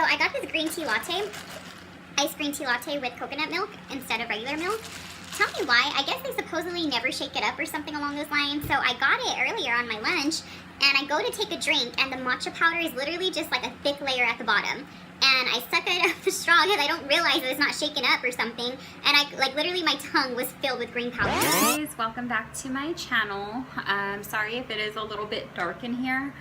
So I got this green tea latte, iced green tea latte with coconut milk instead of regular milk. Tell me why. I guess they supposedly never shake it up or something along those lines. So I got it earlier on my lunch, and I go to take a drink, and the matcha powder is literally just like a thick layer at the bottom. And I suck it up the straw because I don't realize it's not shaken up or something. And literally my tongue was filled with green powder. Hey guys, welcome back to my channel. Sorry if it is a little bit dark in here.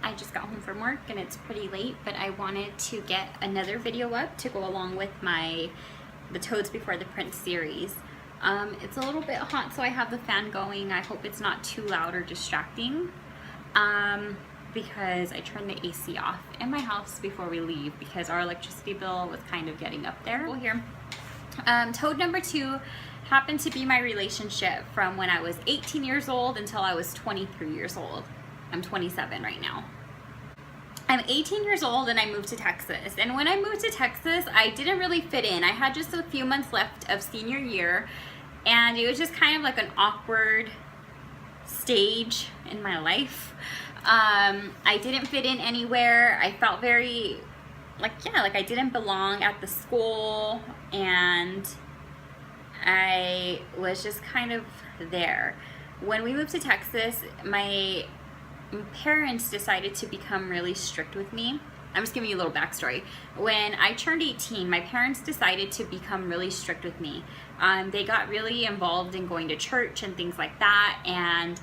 I just got home from work and it's pretty late, but I wanted to get another video up to go along with the Toads Before the Prince series. It's a little bit hot, so I have the fan going. I hope it's not too loud or distracting. Because I turned the AC off in my house before we leave because our electricity bill was kind of getting up there. Here. Toad number 2 happened to be my relationship from when I was 18 years old until I was 23 years old. I'm 27 right now. I'm 18 years old and I moved to Texas. And when I moved to Texas, I didn't really fit in. I had just a few months left of senior year, and it was just kind of like an awkward stage in my life. I didn't fit in anywhere. I felt very like I didn't belong at the school, and I was just kind of there. When we moved to Texas, my parents decided to become really strict with me. I'm just giving you a little backstory. When I turned 18, my parents decided to become really strict with me. They got really involved in going to church and things like that, and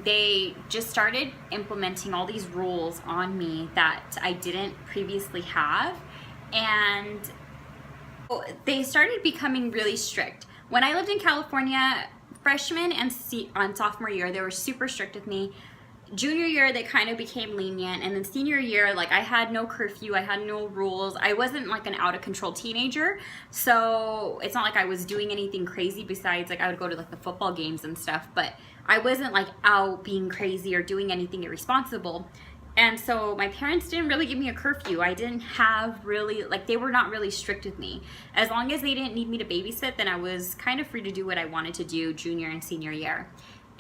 they just started implementing all these rules on me that I didn't previously have, and they started becoming really strict. When I lived in California, freshman and sophomore year, they were super strict with me. Junior year, they kind of became lenient, and then senior year, like, I had no curfew, I had no rules. I wasn't like an out of control teenager, so it's not like I was doing anything crazy besides like I would go to like the football games and stuff, but I wasn't like out being crazy or doing anything irresponsible. And so my parents didn't really give me a curfew. I didn't have really, like, they were not really strict with me. As long as they didn't need me to babysit, then I was kind of free to do what I wanted to do junior and senior year.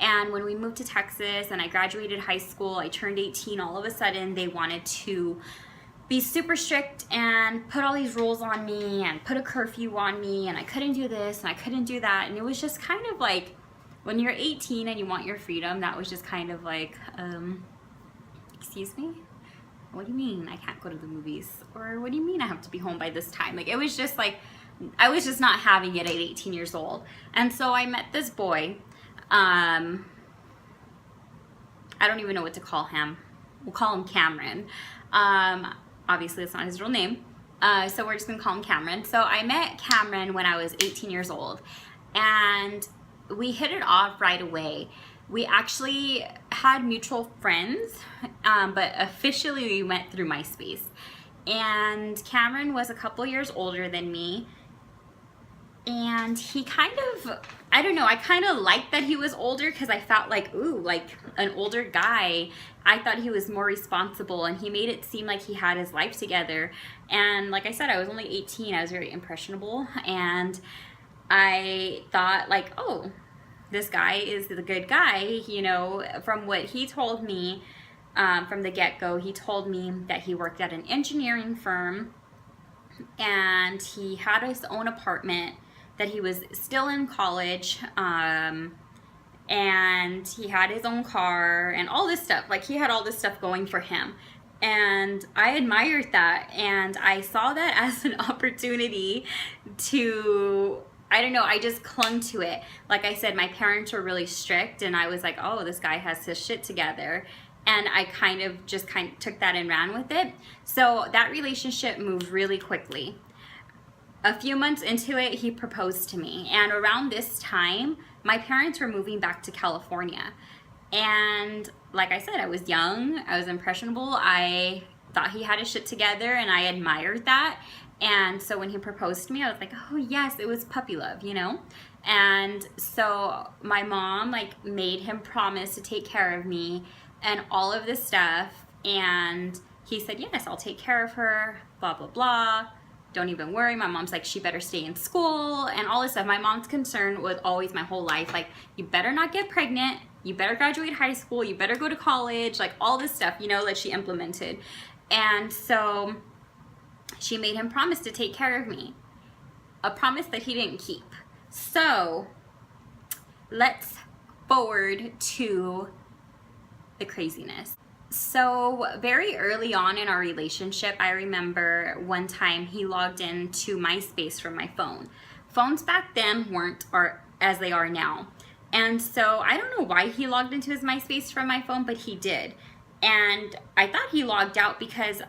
And when we moved to Texas and I graduated high school, I turned 18, all of a sudden they wanted to be super strict and put all these rules on me and put a curfew on me, and I couldn't do this and I couldn't do that. And it was just kind of like, when you're 18 and you want your freedom, that was just kind of like, excuse me? What do you mean I can't go to the movies? Or what do you mean I have to be home by this time? Like, it was just like, I was just not having it at 18 years old. And so I met this boy. I don't even know what to call him. We'll call him Cameron. Obviously it's not his real name. So we're just gonna call him Cameron. So I met Cameron when I was 18 years old, and we hit it off right away. We actually had mutual friends, but officially we went through MySpace. And Cameron was a couple years older than me, and he kind of, I don't know, I kind of liked that he was older because I felt like, ooh, like an older guy. I thought he was more responsible, and he made it seem like he had his life together. And like I said, I was only 18, I was very impressionable, and I thought like, oh, this guy is the good guy, you know. From what he told me from the get-go, he told me that he worked at an engineering firm, and he had his own apartment, that he was still in college, and he had his own car and all this stuff. Like, he had all this stuff going for him, and I admired that, and I saw that as an opportunity to, I don't know, I just clung to it. Like I said, my parents were really strict, and I was like, oh, this guy has his shit together. And I kind of took that and ran with it. So that relationship moved really quickly. A few months into it, he proposed to me. And around this time, my parents were moving back to California. And like I said, I was young, I was impressionable, I thought he had his shit together, and I admired that. And so when he proposed to me, I was like, oh yes, it was puppy love, you know? And so my mom like made him promise to take care of me and all of this stuff. And he said, yes, I'll take care of her, blah, blah, blah. Don't even worry. My mom's like, she better stay in school and all this stuff. My mom's concern was always my whole life, like, you better not get pregnant, you better graduate high school, you better go to college, like all this stuff, you know, that she implemented. And so she made him promise to take care of me, a promise that he didn't keep. So let's forward to the craziness. So very early on in our relationship, I remember one time he logged into MySpace from my phone. Phones back then weren't as they are now. And so I don't know why he logged into his MySpace from my phone, but he did. And I thought he logged out because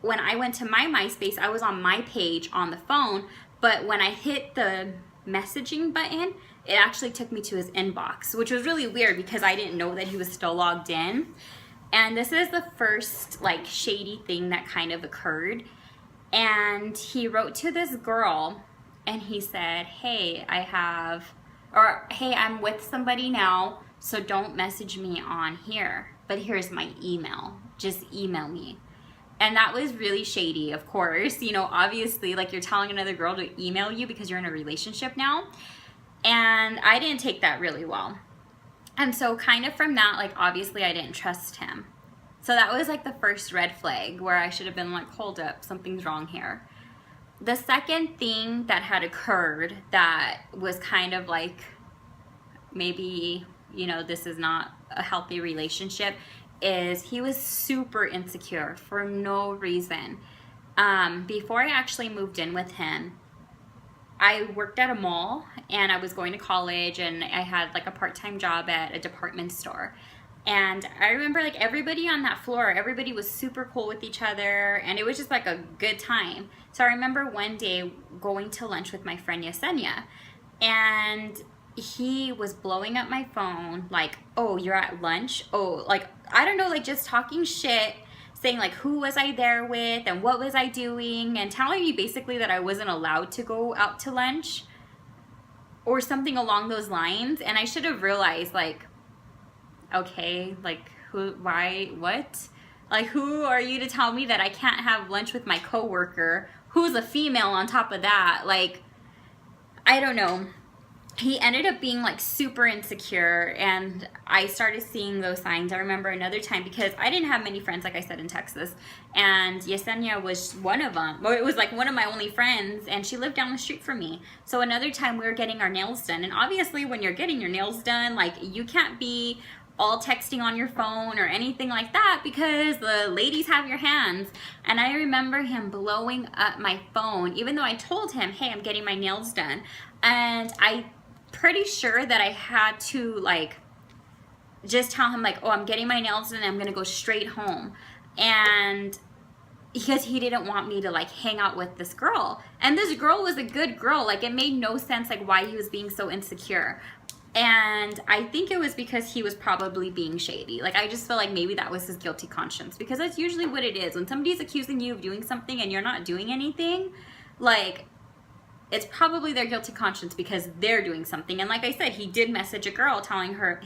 when I went to my MySpace, I was on my page on the phone, but when I hit the messaging button, it actually took me to his inbox, which was really weird because I didn't know that he was still logged in. And this is the first like shady thing that kind of occurred. And he wrote to this girl and he said, hey, hey, I'm with somebody now, so don't message me on here, but here's my email. Just email me. And that was really shady, of course. You know, obviously, like you're telling another girl to email you because you're in a relationship now. And I didn't take that really well. And so kind of from that, like obviously I didn't trust him. So that was like the first red flag where I should have been like, hold up, something's wrong here. The second thing that had occurred that was kind of like, maybe, you know, this is not a healthy relationship, is he was super insecure for no reason. Before I actually moved in with him, I worked at a mall and I was going to college and I had like a part-time job at a department store. And I remember like everybody on that floor, everybody was super cool with each other and it was just like a good time. So I remember one day going to lunch with my friend Yesenia and he was blowing up my phone like, oh, you're at lunch? Oh, like, I don't know, like just talking shit, saying like who was I there with and what was I doing and telling me basically that I wasn't allowed to go out to lunch or something along those lines. And I should have realized like, okay, like who, why, what? Like who are you to tell me that I can't have lunch with my coworker who's a female on top of that? Like, I don't know. He ended up being like super insecure and I started seeing those signs. I remember another time because I didn't have many friends, like I said, in Texas, and Yesenia was one of them. Well, it was like one of my only friends and she lived down the street from me. So another time we were getting our nails done, and obviously when you're getting your nails done, like you can't be all texting on your phone or anything like that because the ladies have your hands. And I remember him blowing up my phone even though I told him, hey, I'm getting my nails done. And I pretty sure that I had to like just tell him like, oh, I'm getting my nails done and I'm gonna go straight home. And because he didn't want me to like hang out with this girl, and this girl was a good girl, like it made no sense like why he was being so insecure. And I think it was because he was probably being shady. Like I just feel like maybe that was his guilty conscience, because that's usually what it is when somebody's accusing you of doing something and you're not doing anything. Like it's probably their guilty conscience because they're doing something. And like I said, he did message a girl telling her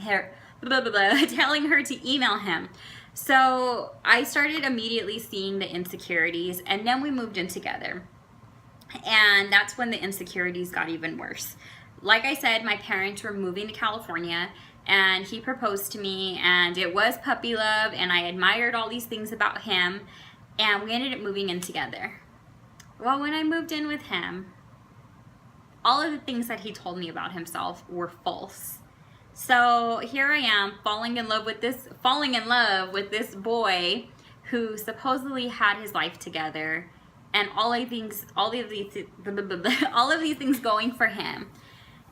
telling her to email him. So I started immediately seeing the insecurities, and then we moved in together. And that's when the insecurities got even worse. Like I said, my parents were moving to California and he proposed to me and it was puppy love and I admired all these things about him and we ended up moving in together. Well, when I moved in with him, all of the things that he told me about himself were false. So here I am falling in love with this boy who supposedly had his life together and all of these things going for him.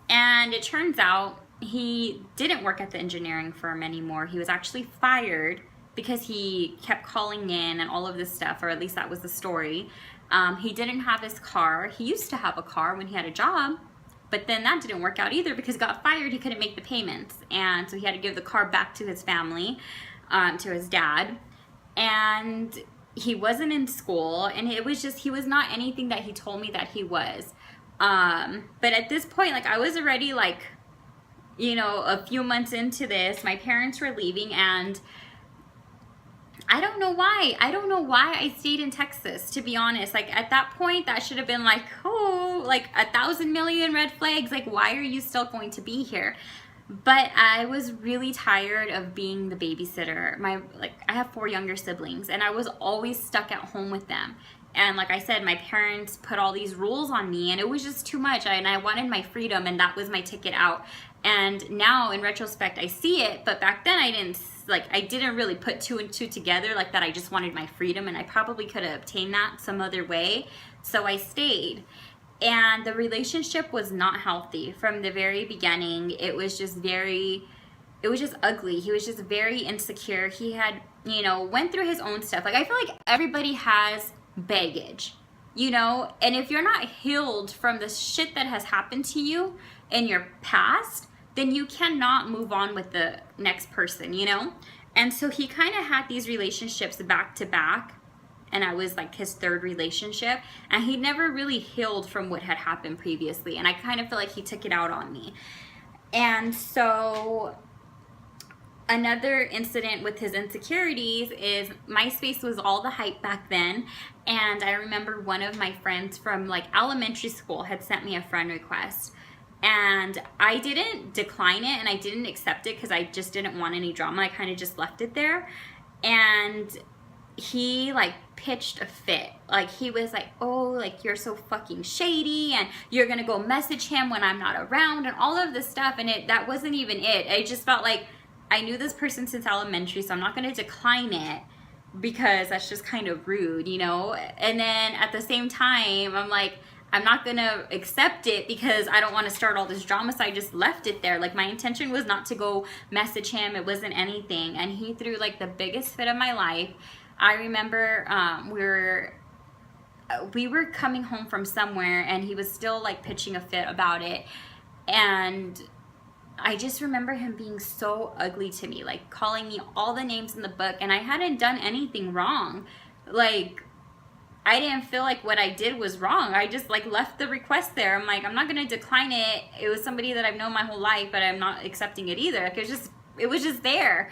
And it turns out he didn't work at the engineering firm anymore. He was actually fired because he kept calling in and all of this stuff, or at least that was the story. He didn't have his car. He used to have a car when he had a job, but then that didn't work out either because he got fired. He couldn't make the payments. And so he had to give the car back to his family, to his dad. And he wasn't in school, and it was just, he was not anything that he told me that he was. But at this point, like I was already like, you know, a few months into this, my parents were leaving and I don't know why I stayed in Texas, to be honest. Like at that point, that should have been like, oh, like 1,000 million red flags. Like, why are you still going to be here? But I was really tired of being the babysitter. I have 4 younger siblings, and I was always stuck at home with them. And like I said, my parents put all these rules on me, and it was just too much. And I wanted my freedom, and that was my ticket out. And now, in retrospect, I see it. But back then, I didn't really put 2 and 2 together, like that I just wanted my freedom, and I probably could have obtained that some other way. So I stayed. And the relationship was not healthy from the very beginning. It was just ugly. He was just very insecure. He had, went through his own stuff. Like, I feel like everybody has baggage, and if you're not healed from the shit that has happened to you in your past, then you cannot move on with the next person, And so he kind of had these relationships back to back. And I was like his 3rd relationship, and he never really healed from what had happened previously. And I kind of feel like he took it out on me. And so another incident with his insecurities is MySpace was all the hype back then. And I remember one of my friends from like elementary school had sent me a friend request. And I didn't decline it, and I didn't accept it because I just didn't want any drama. I kind of just left it there. And he like pitched a fit. Like, he was like, oh, like, you're so fucking shady, and you're gonna go message him when I'm not around, and all of this stuff. And that wasn't even it. I just felt like I knew this person since elementary, so I'm not gonna decline it because that's just kind of rude, And then at the same time, I'm like, I'm not gonna accept it because I don't want to start all this drama, so I just left it there. Like, my intention was not to go message him. It wasn't anything. And he threw like the biggest fit of my life. I remember we were coming home from somewhere, and he was still like pitching a fit about it. And I just remember him being so ugly to me, like calling me all the names in the book, and I hadn't done anything wrong. Like, I didn't feel like what I did was wrong. I just like left the request there. I'm like, I'm not gonna decline it. It was somebody that I've known my whole life, but I'm not accepting it either. Like, it was just there,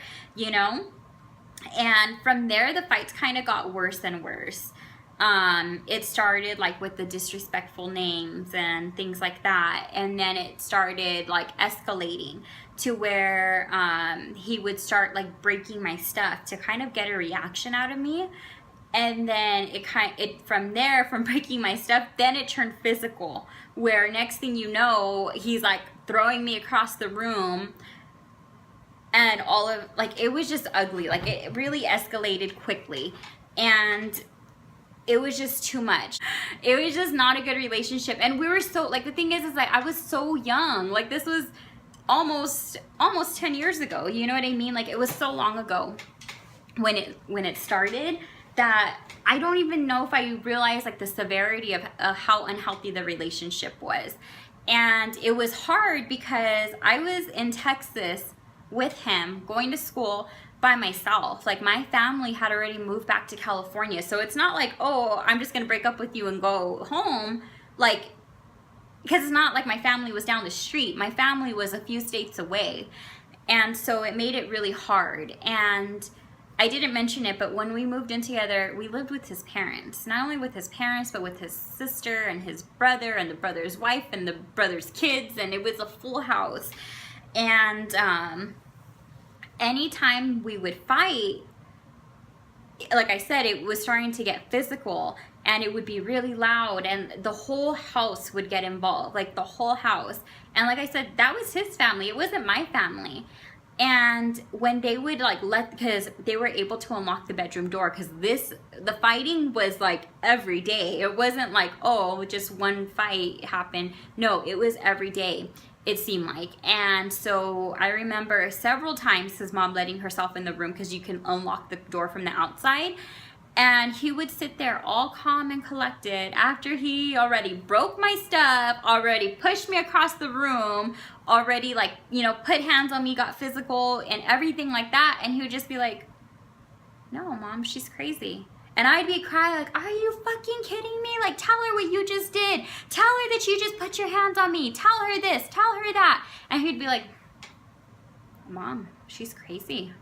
And from there, the fights kind of got worse and worse. It started like with the disrespectful names and things like that. And then it started like escalating to where he would start like breaking my stuff to kind of get a reaction out of me. And then from there, from breaking my stuff, then it turned physical, where next thing you know, he's like throwing me across the room. And it was just ugly. Like, it really escalated quickly. And it was just too much. It was just not a good relationship. And we were so, like, the thing is like, I was so young. Like, this was almost 10 years ago. You know what I mean? Like, it was so long ago when it started that I don't even know if I realized, like, the severity of how unhealthy the relationship was. And it was hard because I was in Texas with him, going to school by myself. Like, my family had already moved back to California, so it's not like, oh, I'm just gonna break up with you and go home, like, because it's not like my family was down the street. My family was a few states away, and so it made it really hard. And I didn't mention it, but when we moved in together, we lived with his parents. Not only with his parents, but with his sister and his brother and the brother's wife and the brother's kids, and it was a full house. And anytime we would fight, like I said, it was starting to get physical, and it would be really loud, and the whole house would get involved, like the whole house. And like I said, that was his family. It wasn't my family. And when they would like because they were able to unlock the bedroom door, because the fighting was like every day. It wasn't like, oh, just one fight happened. No, it was every day, it seemed like. And so I remember several times his mom letting herself in the room because you can unlock the door from the outside. And he would sit there all calm and collected after he already broke my stuff, already pushed me across the room, already like, put hands on me, got physical and everything like that. And he would just be like, no, Mom, she's crazy. And I'd be crying like, are you fucking kidding me? Like, tell her what you just did. Tell her that you just put your hands on me. Tell her this, tell her that. And he'd be like, Mom, she's crazy.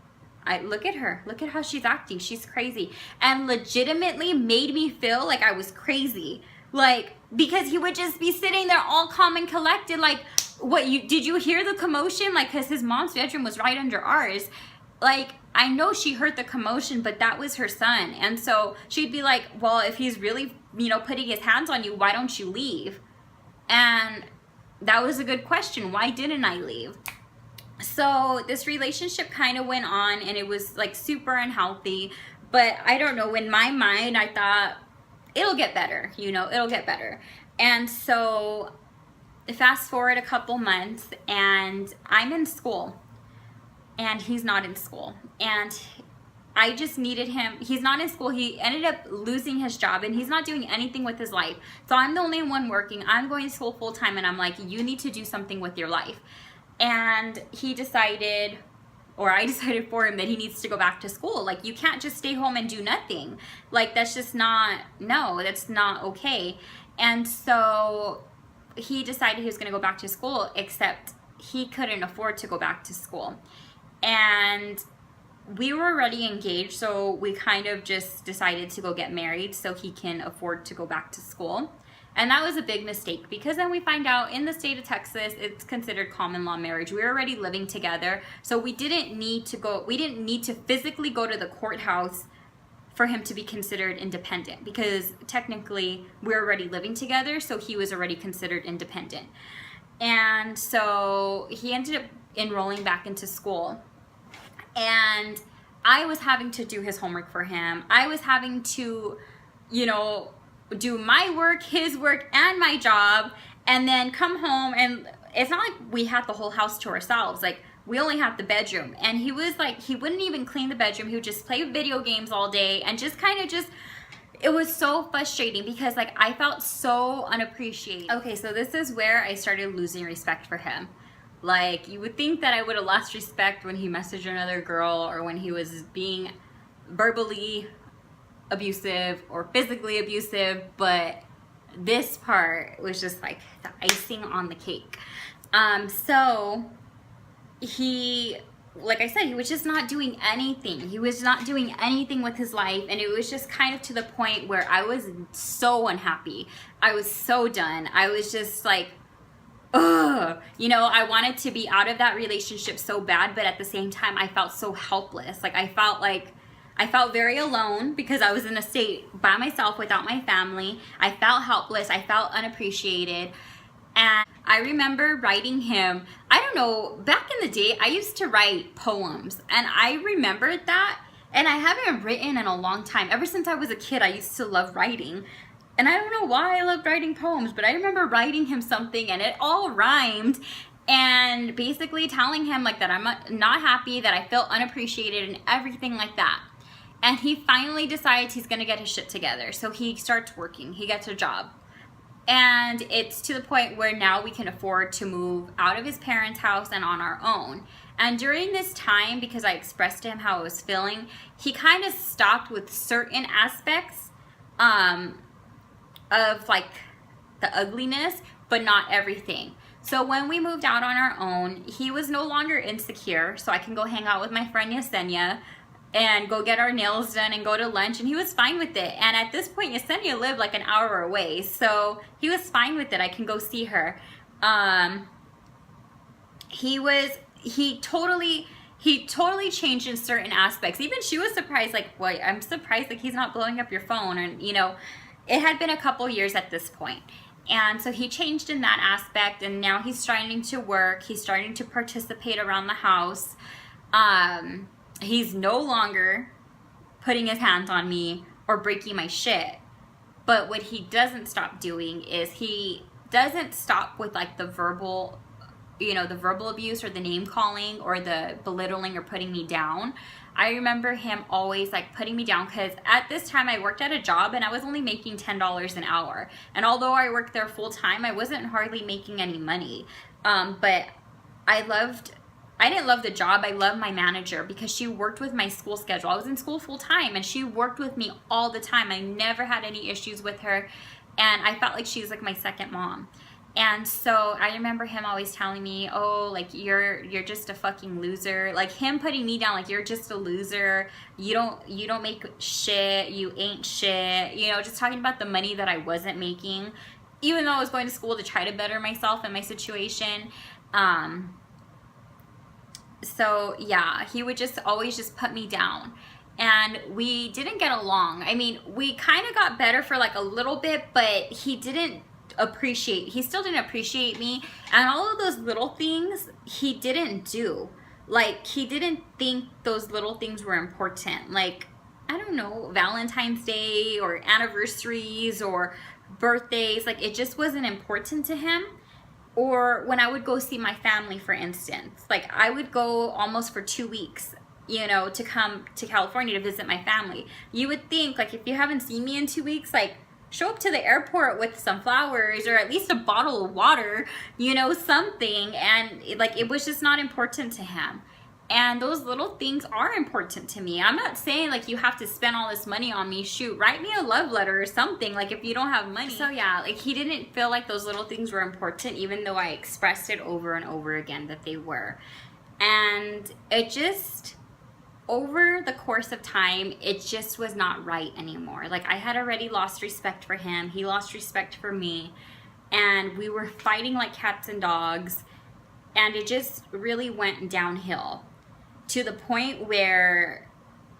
Look at her. Look at how she's acting. She's crazy. And legitimately made me feel like I was crazy. Like, because he would just be sitting there all calm and collected like, What, did you hear the commotion? Like, because his mom's bedroom was right under ours. Like, I know she heard the commotion, but that was her son. And so she'd be like, well, if he's really, you know, putting his hands on you, why don't you leave? And that was a good question. Why didn't I leave? So this relationship kind of went on, and it was like super unhealthy. But I don't know, in my mind, I thought it'll get better, you know, it'll get better. And so fast forward a couple months, and I'm in school and he's not in school, and I just needed him. He's not in school. He ended up losing his job, and he's not doing anything with his life. So I'm the only one working. I'm going to school full time, and I'm like, you need to do something with your life. And he decided, or I decided for him, that he needs to go back to school. Like, you can't just stay home and do nothing. Like, that's just not, no, that's not okay. And so he decided he was going to go back to school, except he couldn't afford to go back to school. And we were already engaged, so we kind of just decided to go get married so he can afford to go back to school. And that was a big mistake, because then we find out in the state of Texas, it's considered common law marriage. We were already living together, so we didn't need to physically go to the courthouse for him to be considered independent, because technically we're already living together, so he was already considered independent. And so he ended up enrolling back into school, and I was having to do his homework for him. I was having to, you know, do my work, his work, and my job, and then come home, and it's not like we had the whole house to ourselves. Like, we only had the bedroom, and he was like, he wouldn't even clean the bedroom. He would just play video games all day, and just kind of just, it was so frustrating, because like I felt so unappreciated. Okay, so this is where I started losing respect for him. Like, you would think that I would have lost respect when he messaged another girl, or when he was being verbally abusive or physically abusive, but this part was just like the icing on the cake. So he, like I said, he was just not doing anything. He was not doing anything with his life, and it was just kind of to the point where I was so unhappy. I was so done. I was just like, ugh, you know, I wanted to be out of that relationship so bad, but at the same time, I felt so helpless. Like, I felt very alone, because I was in a state by myself without my family. I felt helpless. I felt unappreciated. And I remember writing him, I don't know, back in the day, I used to write poems, and I remembered that, and I haven't written in a long time. Ever since I was a kid, I used to love writing. And I don't know why I loved writing poems, but I remember writing him something, and it all rhymed, and basically telling him like that I'm not happy, that I felt unappreciated, and everything like that. And he finally decides he's gonna get his shit together. So he starts working, he gets a job. And it's to the point where now we can afford to move out of his parents' house and on our own. And during this time, because I expressed to him how I was feeling, he kind of stopped with certain aspects of like the ugliness, but not everything. So when we moved out on our own, he was no longer insecure, so I can go hang out with my friend Yesenia and go get our nails done and go to lunch, and he was fine with it. And at this point, Yesenia lived like an hour away, so he was fine with it. I can go see her. He totally changed in certain aspects. Even she was surprised, like, what? I'm surprised, like, he's not blowing up your phone. And, you know, it had been a couple years at this point. And so he changed in that aspect, and now he's starting to work. He's starting to participate around the house. He's no longer putting his hands on me or breaking my shit. But what he doesn't stop doing is he doesn't stop with like the verbal, you know, the verbal abuse or the name calling or the belittling or putting me down. I remember him always like putting me down, because at this time I worked at a job and I was only making $10 an hour. And although I worked there full time, I wasn't hardly making any money. But I didn't love the job. I loved my manager, because she worked with my school schedule. I was in school full time, and she worked with me all the time. I never had any issues with her, and I felt like she was like my second mom. And so I remember him always telling me, oh, like, you're just a fucking loser. Like, him putting me down, like, you're just a loser. You don't make shit. You ain't shit. You know, just talking about the money that I wasn't making, even though I was going to school to try to better myself and my situation. So yeah, he would just always just put me down. And we didn't get along. I mean, we kind of got better for like a little bit, but he still didn't appreciate me. And all of those little things he didn't do. Like, he didn't think those little things were important. Like, I don't know, Valentine's Day or anniversaries or birthdays. Like, it just wasn't important to him. Or when I would go see my family, for instance. Like, I would go almost for 2 weeks, you know, to come to California to visit my family. You would think, like, if you haven't seen me in 2 weeks, like, show up to the airport with some flowers or at least a bottle of water, you know, something. And like, it was just not important to him. And those little things are important to me. I'm not saying like you have to spend all this money on me. Shoot, write me a love letter or something, like, if you don't have money. So yeah, like, he didn't feel like those little things were important, even though I expressed it over and over again that they were. And it just, over the course of time, it just was not right anymore. Like, I had already lost respect for him. He lost respect for me. And we were fighting like cats and dogs. And it just really went downhill to the point where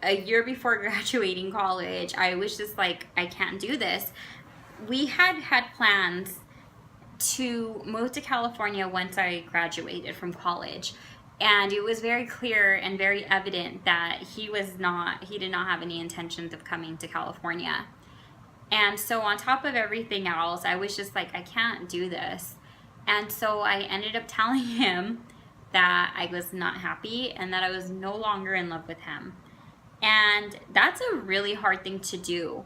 a year before graduating college, I was just like, I can't do this. We had plans to move to California once I graduated from college. And it was very clear and very evident that he did not have any intentions of coming to California. And so on top of everything else, I was just like, I can't do this. And so I ended up telling him that I was not happy and that I was no longer in love with him. And that's a really hard thing to do.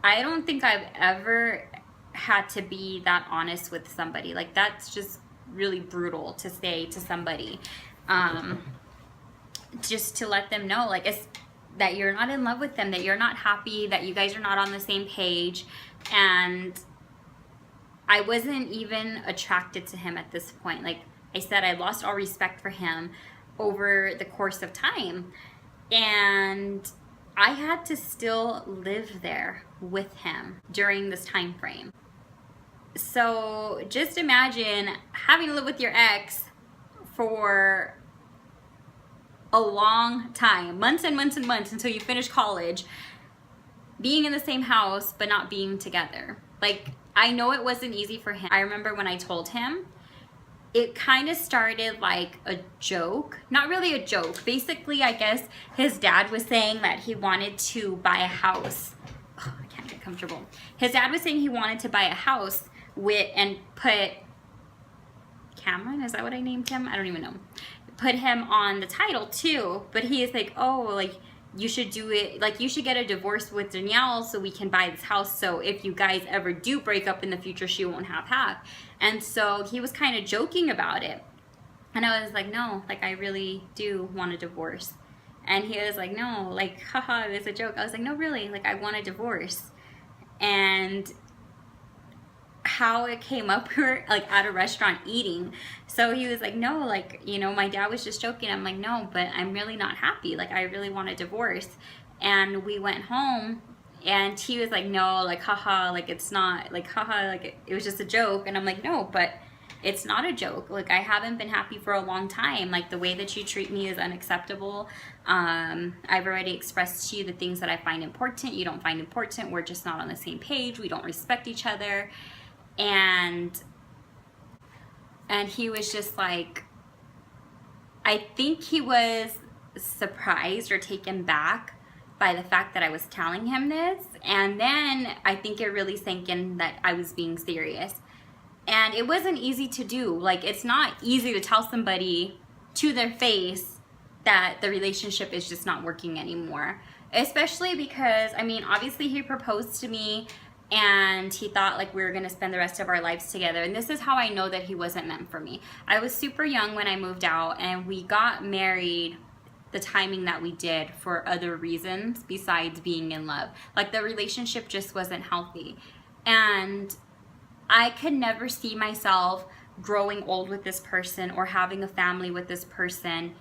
I don't think I've ever had to be that honest with somebody. Like, that's just really brutal to say to somebody. Just to let them know, like, it's that you're not in love with them, that you're not happy, that you guys are not on the same page. And I wasn't even attracted to him at this point. Like I said, I lost all respect for him over the course of time. And I had to still live there with him during this time frame. So just imagine having to live with your ex for a long time, months and months and months, until you finish college, being in the same house but not being together. Like, I know it wasn't easy for him. I remember when I told him, it kind of started like a joke. Not really a joke. Basically, I guess his dad was saying that he wanted to buy a house. Oh, I can't get comfortable. His dad was saying he wanted to buy a house and put Cameron, is that what I named him? I don't even know. Put him on the title too, but he is like, oh, like, you should do it, like, you should get a divorce with Danielle so we can buy this house, so if you guys ever do break up in the future, she won't have half. And so he was kind of joking about it. And I was like, no, like, I really do want a divorce. And he was like, no, like, haha, it's a joke. I was like, no, really, like, I want a divorce. And how it came up, we were like at a restaurant eating. So he was like, no, like, you know, my dad was just joking. I'm like, no, but I'm really not happy. Like, I really want a divorce. And we went home and he was like, no, like, haha, like, it's not, like, haha, like, it was just a joke. And I'm like, no, but it's not a joke. Like, I haven't been happy for a long time. Like, the way that you treat me is unacceptable. I've already expressed to you the things that I find important. You don't find important. We're just not on the same page. We don't respect each other. And he was just like, I think he was surprised or taken back by the fact that I was telling him this. And then I think it really sank in that I was being serious. And it wasn't easy to do. Like, it's not easy to tell somebody to their face that the relationship is just not working anymore. Especially because, I mean, obviously he proposed to me and he thought like we were gonna spend the rest of our lives together. And this is how I know that he wasn't meant for me. I was super young when I moved out, and we got married the timing that we did for other reasons besides being in love. Like, the relationship just wasn't healthy. And I could never see myself growing old with this person or having a family with this person.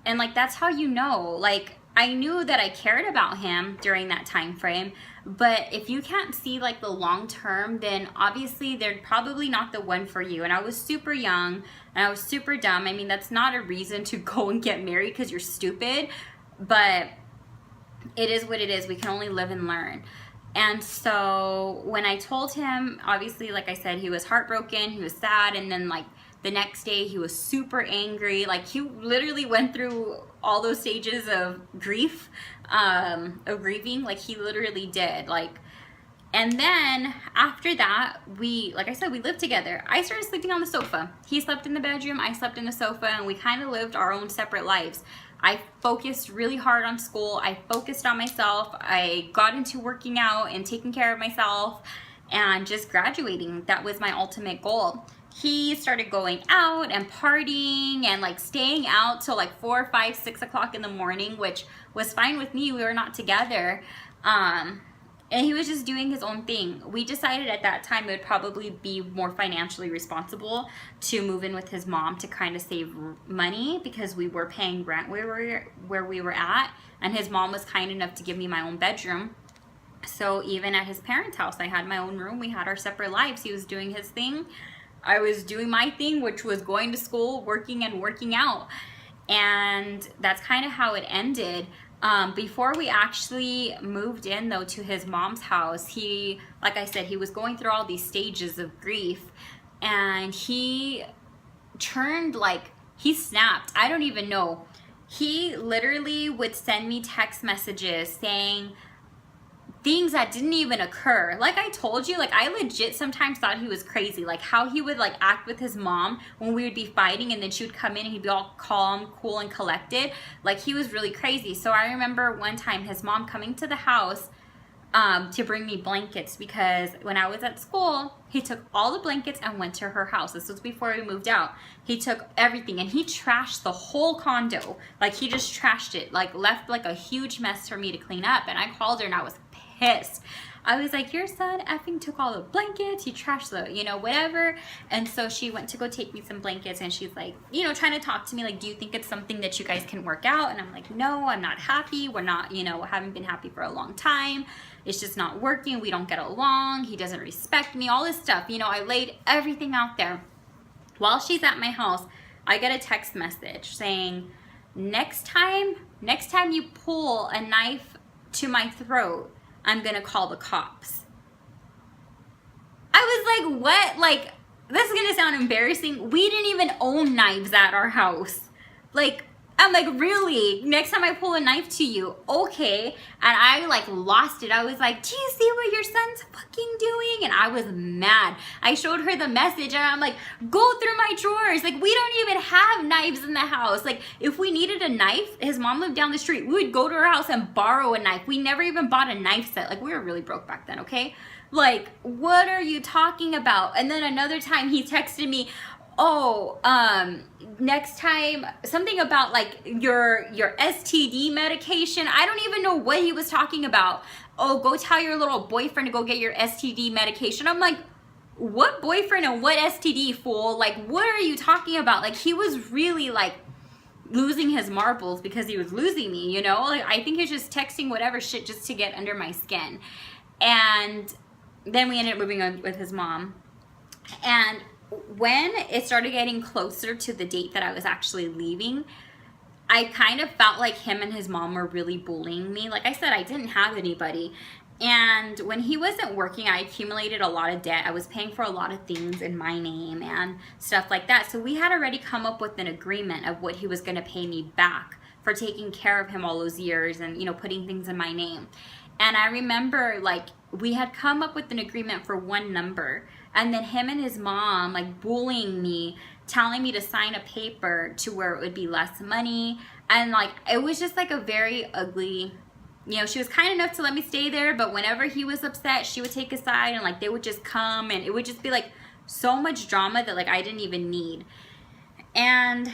And like, that's how you know. Like, I knew that I cared about him during that time frame, but if you can't see like the long term, then obviously they're probably not the one for you. And I was super young and I was super dumb. I mean, that's not a reason to go and get married because you're stupid, but it is what it is. We can only live and learn. And so when I told him, obviously, like I said, he was heartbroken, he was sad, and then like the next day he was super angry. Like he literally went through all those stages of grief, of grieving, like he literally did. Like, and then after that, like I said, we lived together. I started sleeping on the sofa. He slept in the bedroom, I slept in the sofa, and we kind of lived our own separate lives. I focused really hard on school. I focused on myself. I got into working out and taking care of myself and just graduating. That was my ultimate goal. He started going out and partying and like staying out till like 4, 5, 6 o'clock in the morning, which was fine with me. We were not together. And he was just doing his own thing. We decided at that time it would probably be more financially responsible to move in with his mom to kind of save money because we were paying rent where we were at, and his mom was kind enough to give me my own bedroom. So even at his parents' house, I had my own room. We had our separate lives. He was doing his thing. I was doing my thing, which was going to school, working and working out. And that's kind of how it ended. Before we actually moved in though to his mom's house, he, like I said, he was going through all these stages of grief, and he turned like, he snapped. I don't even know. He literally would send me text messages saying things that didn't even occur. Like I told you, like I legit sometimes thought he was crazy. Like how he would like act with his mom when we would be fighting, and then she would come in and he'd be all calm, cool, and collected. Like he was really crazy. So I remember one time his mom coming to the house to bring me blankets, because when I was at school, he took all the blankets and went to her house. This was before we moved out. He took everything and he trashed the whole condo. Like he just trashed it, like left like a huge mess for me to clean up. And I called her and I was pissed. I was like, your son effing took all the blankets, he trashed the, you know, whatever. And so she went to go take me some blankets, and she's like, you know, trying to talk to me like, do you think it's something that you guys can work out? And I'm like, no, I'm not happy. We're not, you know, haven't been happy for a long time. It's just not working. We don't get along. He doesn't respect me, all this stuff. You know, I laid everything out there. While she's at my house, I get a text message saying, next time you pull a knife to my throat, I'm gonna call the cops. I was like, what? Like, this is gonna sound embarrassing. We didn't even own knives at our house. Like, I'm like, really? Next time I pull a knife to you, okay. And I like lost it. I was like, do you see what your son's fucking doing? And I was mad. I showed her the message and I'm like, go through my drawers. Like, we don't even have knives in the house. Like, if we needed a knife, his mom lived down the street, we would go to her house and borrow a knife. We never even bought a knife set. Like, we were really broke back then, okay? Like, what are you talking about? And then another time he texted me, oh, next time, something about like your STD medication. I don't even know what he was talking about. Oh, go tell your little boyfriend to go get your STD medication. I'm like, what boyfriend and what STD, fool? Like, what are you talking about? Like, he was really like losing his marbles because he was losing me, you know? Like, I think he was just texting whatever shit just to get under my skin. And then we ended up moving on with his mom. And when it started getting closer to the date that I was actually leaving, I kind of felt like him and his mom were really bullying me. Like I said, I didn't have anybody. And when he wasn't working, I accumulated a lot of debt. I was paying for a lot of things in my name and stuff like that. So we had already come up with an agreement of what he was going to pay me back for taking care of him all those years and, you know, putting things in my name. And I remember like we had come up with an agreement for one number. And then him and his mom like bullying me, telling me to sign a paper to where it would be less money. And like, it was just like a very ugly, you know, she was kind enough to let me stay there, but whenever he was upset, she would take a side and like they would just come, and it would just be like so much drama that like I didn't even need. And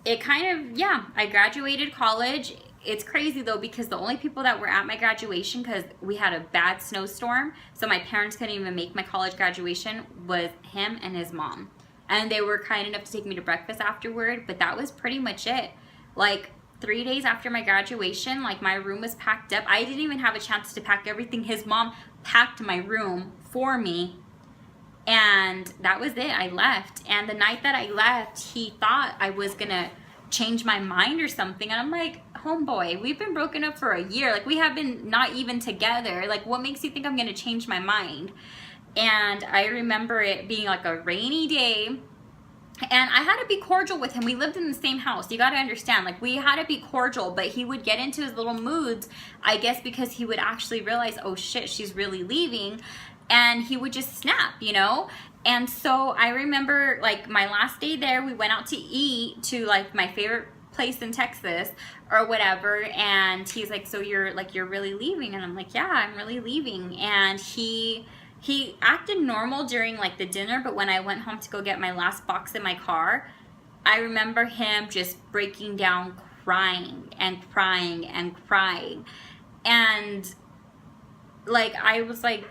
it kind of, yeah, I graduated college. It's crazy though, because the only people that were at my graduation, because we had a bad snowstorm, so my parents couldn't even make my college graduation, was him and his mom. And they were kind enough to take me to breakfast afterward, but that was pretty much it. Like, 3 days after my graduation, like my room was packed up. I didn't even have a chance to pack everything. His mom packed my room for me, and that was it. I left. And the night that I left, he thought I was gonna change my mind or something, and I'm like, homeboy, we've been broken up for a year. Like, we have been not even together. Like, what makes you think I'm gonna change my mind? And I remember it being like a rainy day, and I had to be cordial with him. We lived in the same house. You got to understand, like, we had to be cordial, but he would get into his little moods, I guess, because he would actually realize, oh shit, she's really leaving, and he would just snap, you know? And so I remember, like, my last day there, we went out to eat to, like, my favorite place in Texas or whatever, and he's like, so you're really leaving? And I'm like, yeah, I'm really leaving. And he acted normal during, like, the dinner, but when I went home to go get my last box in my car, I remember him just breaking down, crying and crying and crying. And, like, I was like,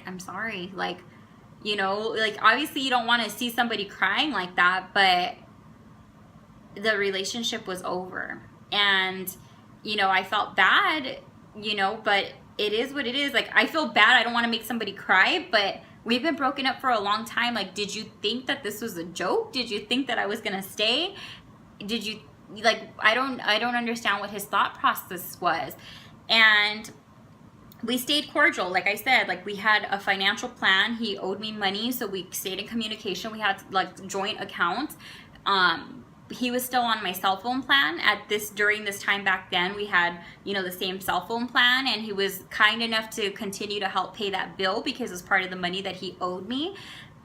I'm sorry, like, you know, like, obviously you don't want to see somebody crying like that, but the relationship was over. And, you know, I felt bad, you know, but it is what it is. Like, I feel bad. I don't want to make somebody cry, but we've been broken up for a long time. Like, did you think that this was a joke? Did you think that I was going to stay? Did you, like, I don't understand what his thought process was. And we stayed cordial. Like I said, like, we had a financial plan. He owed me money, so we stayed in communication. We had, like, joint accounts. He was still on my cell phone plan during this time back then. We had, you know, the same cell phone plan, and he was kind enough to continue to help pay that bill because it was part of the money that he owed me.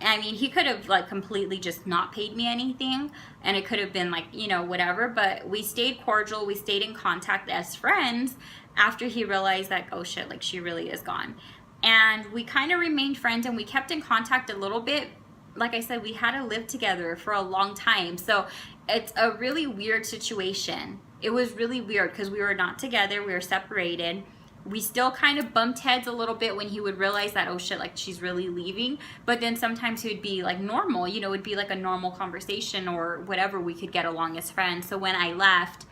I mean, he could have, like, completely just not paid me anything, and it could have been, like, you know, whatever, but we stayed cordial. We stayed in contact as friends after he realized that, oh shit, like, she really is gone. And we kind of remained friends, and we kept in contact a little bit. Like I said, we had to live together for a long time. So it's a really weird situation. It was really weird because we were not together. We were separated. We still kind of bumped heads a little bit when he would realize that, oh shit, like, she's really leaving. But then sometimes it would be, like, normal, you know, it would be like a normal conversation or whatever. We could get along as friends. So when I left,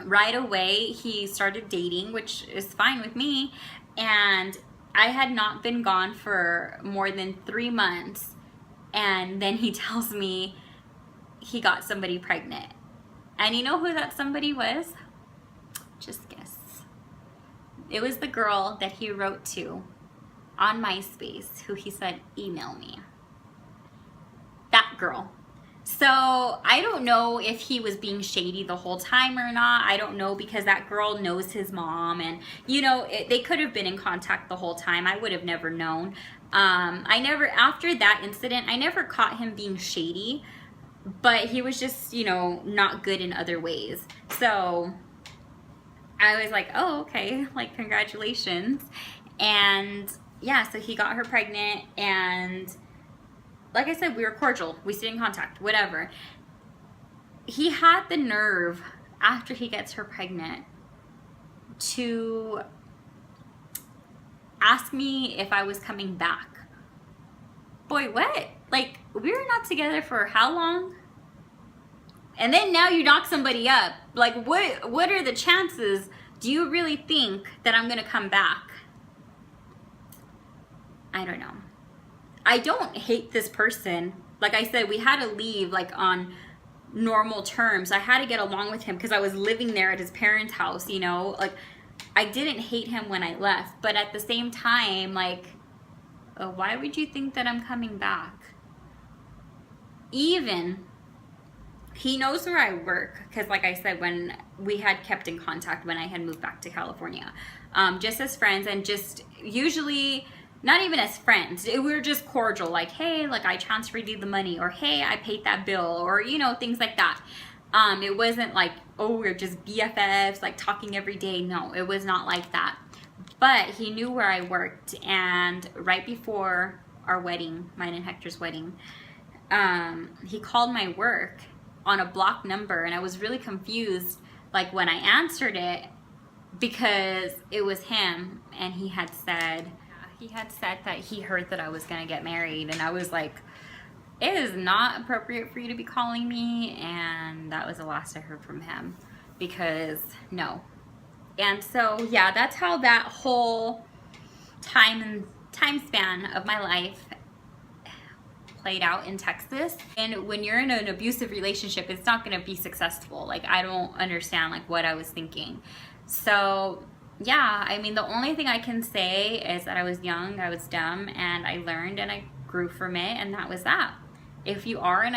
right away he started dating, which is fine with me. And I had not been gone for more than 3 months, and then he tells me he got somebody pregnant. And you know who that somebody was? Just guess. It was the girl that he wrote to on MySpace, who he said, email me. That girl. So I don't know if he was being shady the whole time or not. I don't know, because that girl knows his mom, and, you know, they could have been in contact the whole time. I would have never known. After that incident, I never caught him being shady, but he was just, you know, not good in other ways. So I was like, oh, okay, like, congratulations. And yeah, so he got her pregnant, and like I said, we were cordial. We stayed in contact, whatever. He had the nerve, after he gets her pregnant, to ask me if I was coming back. Boy, what? Like, we were not together for how long? And then now you knock somebody up. Like, what are the chances? Do you really think that I'm gonna come back? I don't know. I don't hate this person. Like I said, we had to leave, like, on normal terms. I had to get along with him because I was living there at his parents' house, you know? Like, I didn't hate him when I left, but at the same time, like, why would you think that I'm coming back? Even, he knows where I work, because like I said, when we had kept in contact when I had moved back to California, just as friends, and just usually not even as friends. We were just cordial, like, hey, like, I transferred you the money, or hey, I paid that bill, or, you know, things like that. It wasn't like, oh, we're just BFFs, like, talking every day. No, it was not like that. But he knew where I worked, and right before our wedding, mine and Hector's wedding, he called my work on a blocked number, and I was really confused, like, when I answered it, because it was him, and he had said that he heard that I was gonna get married, and I was like, it is not appropriate for you to be calling me. And that was the last I heard from him, because no. And so yeah, that's how that whole time span of my life played out in Texas. And when you're in an abusive relationship, it's not going to be successful. Like, I don't understand like what I was thinking. So yeah, I mean, the only thing I can say is that I was young, I was dumb, and I learned and I grew from it, and that was that. If you are in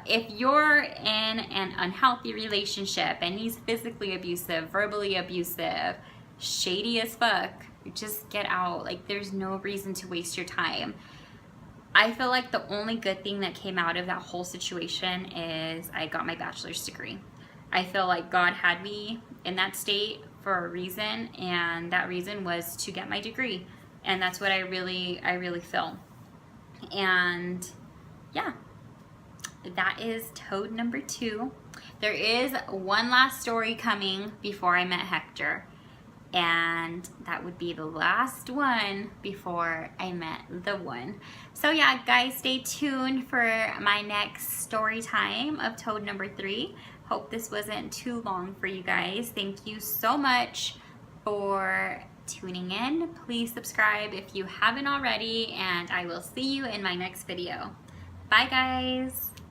if you're in an unhealthy relationship and he's physically abusive, verbally abusive, shady as fuck, just get out. Like, there's no reason to waste your time. I feel like the only good thing that came out of that whole situation is I got my bachelor's degree. I feel like God had me in that state for a reason, and that reason was to get my degree. And that's what I really feel. And yeah, that is toad number 2. There is one last story coming before I met Hector, and that would be the last one before I met the one. So yeah, guys, stay tuned for my next story time of toad number 3. Hope this wasn't too long for you guys. Thank you so much for tuning in. Please subscribe if you haven't already, and I will see you in my next video. Bye, guys.